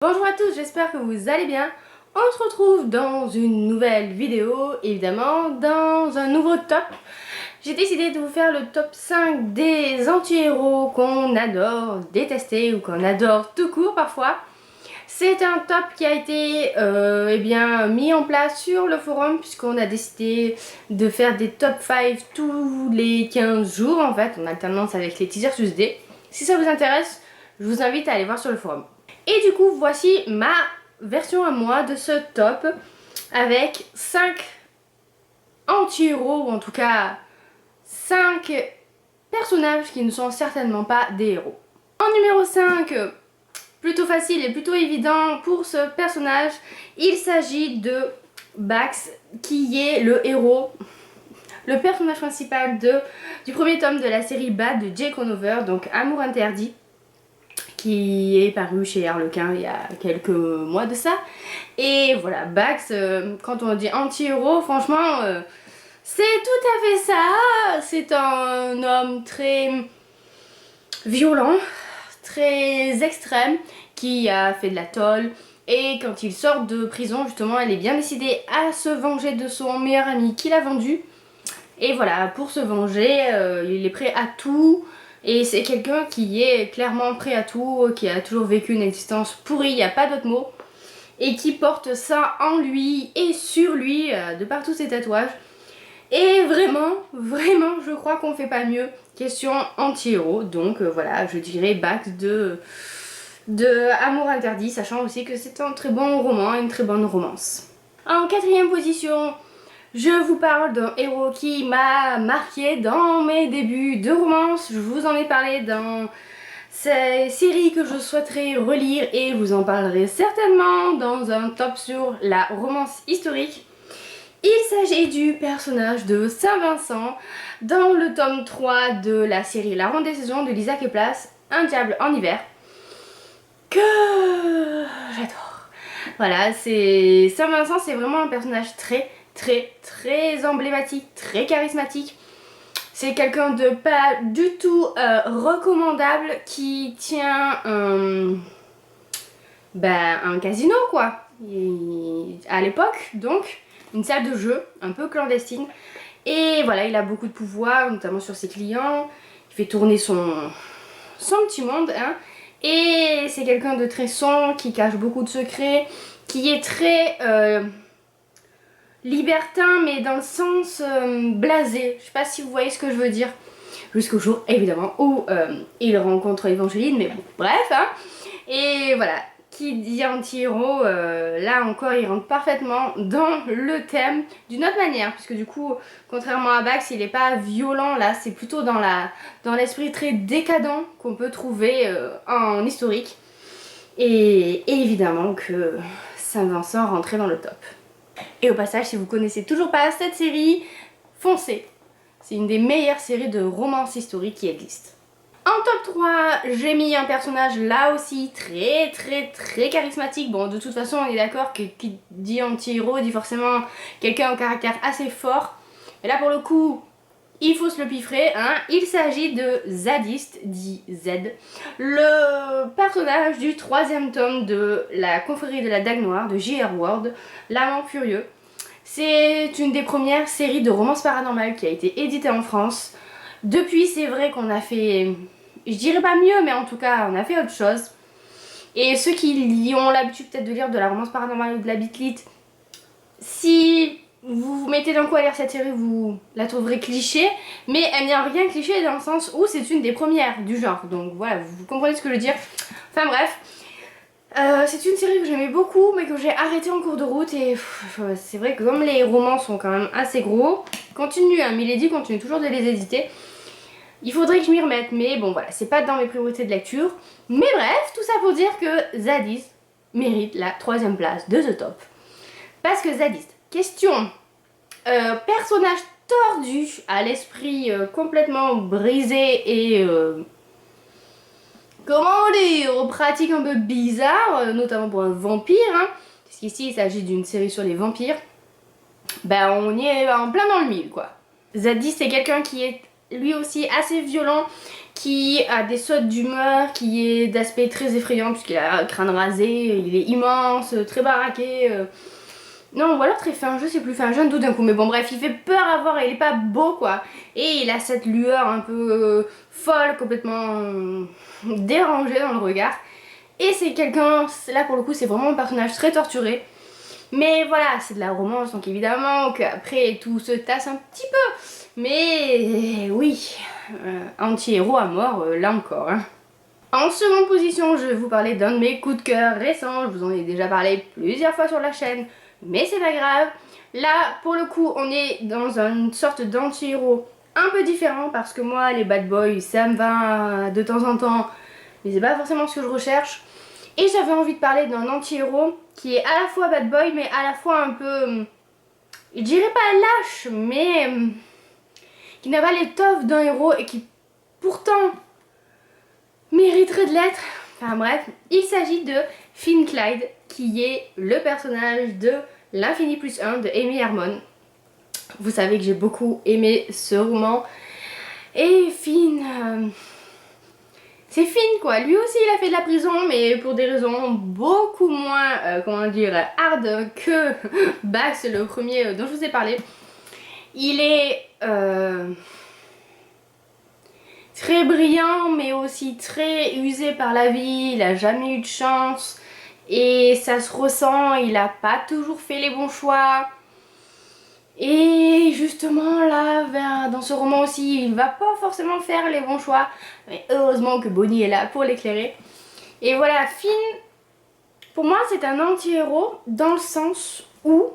Bonjour à tous, j'espère que vous allez bien. On se retrouve dans une nouvelle vidéo, évidemment, dans un nouveau top. J'ai décidé de vous faire le top 5 des anti-héros qu'on adore détester ou qu'on adore tout court parfois. C'est un top qui a été mis en place sur le forum puisqu'on a décidé de faire des top 5 tous les 15 jours en fait, en alternance avec les teasers Tuesday. Si ça vous intéresse, je vous invite à aller voir sur le forum. Et du coup, voici ma version à moi de ce top avec 5 anti-héros, ou en tout cas 5 personnages qui ne sont certainement pas des héros. En numéro 5, plutôt facile et plutôt évident pour ce personnage, il s'agit de Bax, qui est le héros, le personnage principal du premier tome de la série Bad de Jake Conover, donc Amour Interdit, qui est paru chez Harlequin il y a quelques mois de ça. Et voilà, Bax, quand on dit anti-héros, franchement, c'est tout à fait ça. C'est un homme très violent, très extrême, qui a fait de la tôle. Et quand il sort de prison, justement, elle est bien décidée à se venger de son meilleur ami qui l'a vendu. Et voilà, pour se venger, il est prêt à tout. Et c'est quelqu'un qui est clairement prêt à tout, qui a toujours vécu une existence pourrie, il n'y a pas d'autre mot. Et qui porte ça en lui et sur lui, de par tous ses tatouages. Et vraiment, je crois qu'on fait pas mieux. Question anti-héros, donc voilà, je dirais Bax de Amour Interdit, sachant aussi que c'est un très bon roman, une très bonne romance. En quatrième position, je vous parle d'un héros qui m'a marqué dans mes débuts de romance. Je vous en ai parlé dans ces séries que je souhaiterais relire et vous en parlerai certainement dans un top sur la romance historique. Il s'agit du personnage de Saint-Vincent dans le tome 3 de la série La Ronde des Saisons de Lisa Keplas, Un diable en hiver, que j'adore. Voilà, c'est Saint-Vincent, c'est vraiment un personnage très emblématique, très charismatique. C'est quelqu'un de pas du tout recommandable qui tient un casino quoi. À l'époque donc, une salle de jeu un peu clandestine. Et voilà, il a beaucoup de pouvoir, notamment sur ses clients. Il fait tourner son petit monde, hein. Et c'est quelqu'un de très sombre, qui cache beaucoup de secrets, qui est très libertin, mais dans le sens blasé. Je sais pas si vous voyez ce que je veux dire. Jusqu'au jour, évidemment, où il rencontre Evangeline, mais bon, bref, hein. Et voilà, qui dit anti-héros, là encore, il rentre parfaitement dans le thème d'une autre manière, puisque du coup, contrairement à Bax, il n'est pas violent, là, c'est plutôt dans l'esprit très décadent qu'on peut trouver en historique. Et évidemment que Saint-Vincent rentrait dans le top. Et au passage, si vous connaissez toujours pas cette série, foncez. C'est une des meilleures séries de romances historiques qui existent. En top 3, j'ai mis un personnage là aussi très charismatique. Bon, de toute façon, on est d'accord que qui dit anti-héros dit forcément quelqu'un au caractère assez fort. Mais là, pour le coup, il faut se le piffrer, hein. Il s'agit de Zadiste, dit Z, le personnage du 3e tome de la confrérie de la Dague Noire de J.R. Ward, L'Amant Furieux. C'est une des premières séries de romances paranormales qui a été éditée en France. Depuis, c'est vrai qu'on a fait, je dirais pas mieux, mais en tout cas, on a fait autre chose. Et ceux qui ont l'habitude peut-être de lire de la romance paranormale ou de la bitlite, si vous vous mettez d'un coup à lire cette série, vous la trouverez cliché, mais elle n'est rien cliché dans le sens où c'est une des premières du genre. Donc voilà, vous comprenez ce que je veux dire. Enfin bref. C'est une série que j'aimais beaucoup mais que j'ai arrêtée en cours de route et c'est vrai que comme les romans sont quand même assez gros, continue, hein, Milady continue toujours de les éditer. Il faudrait que je m'y remette, mais bon voilà, c'est pas dans mes priorités de lecture. Mais bref, tout ça pour dire que Zadiste mérite la 3e place de The Top. Parce que Zadiste, question personnage tordu, à l'esprit complètement brisé et comment dire, pratique un peu bizarre, notamment pour un vampire, hein, puisqu'ici il s'agit d'une série sur les vampires. Ben on y est en plein dans le mille quoi. Zadie c'est quelqu'un qui est lui aussi assez violent, qui a des sautes d'humeur, qui est d'aspect très effrayant puisqu'il a un crâne rasé, il est immense, très baraqué. Non, ou alors très fin, je sais plus, fin jeune tout d'un coup. Mais bon, bref, il fait peur à voir, il est pas beau quoi. Et il a cette lueur un peu folle, complètement dérangée dans le regard. Et c'est quelqu'un, là pour le coup, c'est vraiment un personnage très torturé. Mais voilà, c'est de la romance, donc évidemment qu'après tout se tasse un petit peu. Mais oui, anti-héros à mort, là encore. Hein. En seconde position, je vais vous parler d'un de mes coups de cœur récents. Je vous en ai déjà parlé plusieurs fois sur la chaîne, mais c'est pas grave. Là, pour le coup, on est dans une sorte d'anti-héros un peu différent parce que moi, les bad boys, ça me va de temps en temps, mais c'est pas forcément ce que je recherche. Et j'avais envie de parler d'un anti-héros qui est à la fois bad boy, mais à la fois un peu, je dirais pas lâche, mais qui n'a pas l'étoffe d'un héros et qui pourtant mériterait de l'être. Enfin bref, il s'agit de Finn Clyde, qui est le personnage de L'Infini plus 1 de Amy Herman. Vous savez que j'ai beaucoup aimé ce roman. Et Finn... c'est Finn quoi, lui aussi il a fait de la prison mais pour des raisons beaucoup moins, comment dire, hard que Bax, le premier dont je vous ai parlé. Il est très brillant mais aussi très usé par la vie, il a jamais eu de chance et ça se ressent, il a pas toujours fait les bons choix. Et justement là, dans ce roman aussi, il va pas forcément faire les bons choix. Mais heureusement que Bonnie est là pour l'éclairer. Et voilà, Finn, pour moi c'est un anti-héros dans le sens où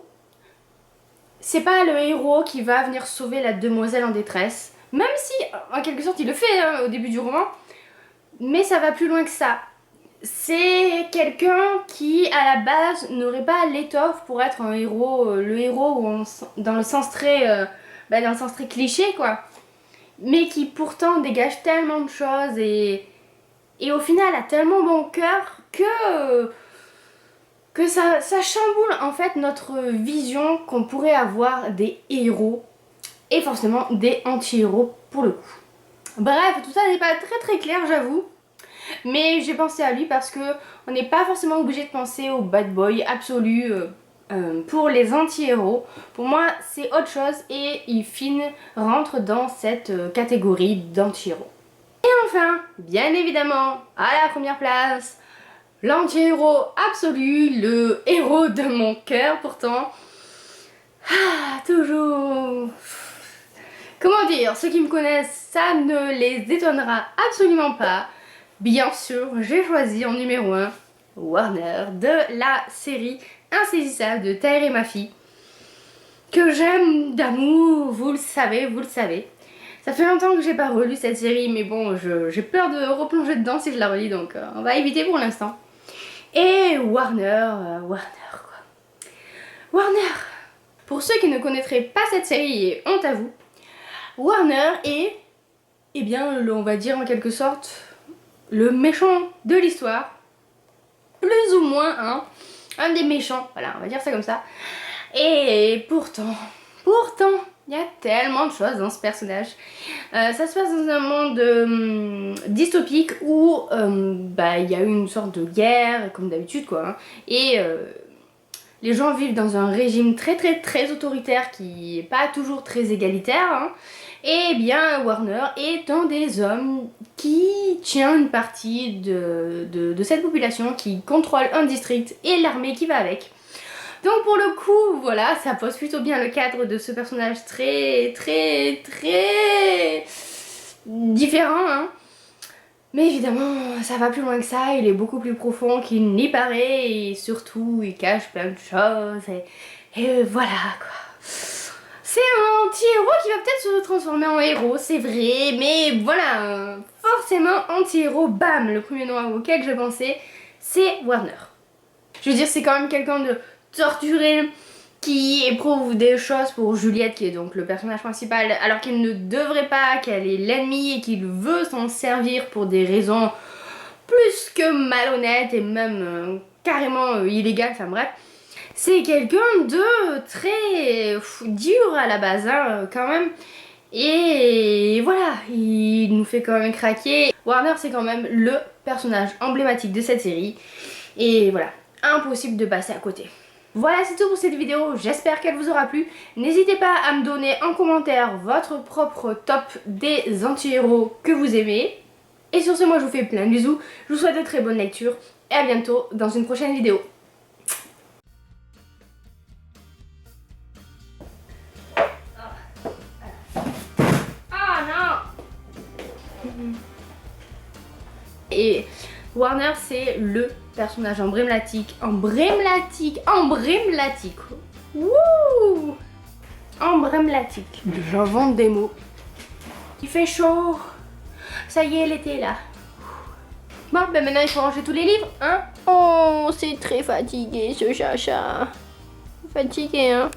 c'est pas le héros qui va venir sauver la demoiselle en détresse. Même si, en quelque sorte, il le fait hein, au début du roman. Mais ça va plus loin que ça. C'est quelqu'un qui, à la base, n'aurait pas l'étoffe pour être un héros, le héros dans le sens très, dans le sens très cliché, quoi. Mais qui pourtant dégage tellement de choses et au final a tellement bon cœur que ça chamboule en fait notre vision qu'on pourrait avoir des héros et forcément des anti-héros pour le coup. Bref, tout ça n'est pas très clair, j'avoue. Mais j'ai pensé à lui parce que on n'est pas forcément obligé de penser au bad boy absolu pour les anti-héros. Pour moi, c'est autre chose et Finn rentre dans cette catégorie d'anti-héros. Et enfin, bien évidemment, à la première place, l'anti-héros absolu, le héros de mon cœur pourtant. Ah, toujours... Comment dire, ceux qui me connaissent, ça ne les étonnera absolument pas. Bien sûr, j'ai choisi en numéro 1 Warner de la série Insaisissable de Taher et ma fille, que j'aime d'amour, vous le savez, vous le savez. Ça fait longtemps que j'ai pas relu cette série, mais bon, j'ai peur de replonger dedans si je la relis, donc on va éviter pour l'instant. Et Warner quoi. Warner, pour ceux qui ne connaîtraient pas cette série, et honte à vous, Warner est, eh bien, on va dire en quelque sorte, le méchant de l'histoire, plus ou moins, hein, un des méchants, voilà, on va dire ça comme ça. Et pourtant, il y a tellement de choses dans ce personnage. Ça se passe dans un monde dystopique où il y a eu une sorte de guerre, comme d'habitude quoi, hein, et les gens vivent dans un régime très autoritaire qui n'est pas toujours très égalitaire. Hein. Et bien Warner est un des hommes qui tient une partie de cette population, qui contrôle un district et l'armée qui va avec. Donc pour le coup, voilà, ça pose plutôt bien le cadre de ce personnage très différent. Hein. Mais évidemment, ça va plus loin que ça, il est beaucoup plus profond qu'il n'y paraît et surtout il cache plein de choses et voilà quoi. C'est un anti-héros qui va peut-être se transformer en héros, c'est vrai, mais voilà, forcément anti-héros, bam, le premier nom auquel je pensais, c'est Warner. Je veux dire, c'est quand même quelqu'un de torturé, qui éprouve des choses pour Juliette, qui est donc le personnage principal, alors qu'il ne devrait pas, qu'elle est l'ennemi et qu'il veut s'en servir pour des raisons plus que malhonnêtes et même carrément illégales, enfin bref. C'est quelqu'un de très dur à la base, hein, quand même. Et voilà, il nous fait quand même craquer. Warner, c'est quand même le personnage emblématique de cette série. Et voilà, impossible de passer à côté. Voilà, c'est tout pour cette vidéo, j'espère qu'elle vous aura plu. N'hésitez pas à me donner en commentaire votre propre top des anti-héros que vous aimez. Et sur ce, moi je vous fais plein de bisous, je vous souhaite de très bonnes lectures et à bientôt dans une prochaine vidéo. Ah non! Et Warner, c'est le personnage emblématique. Wouh! Emblématique. J'invente des mots. Il fait chaud. Ça y est, l'été là. Bon, ben maintenant il faut ranger tous les livres, hein? Oh, c'est très fatigué ce chacha. Fatigué, hein?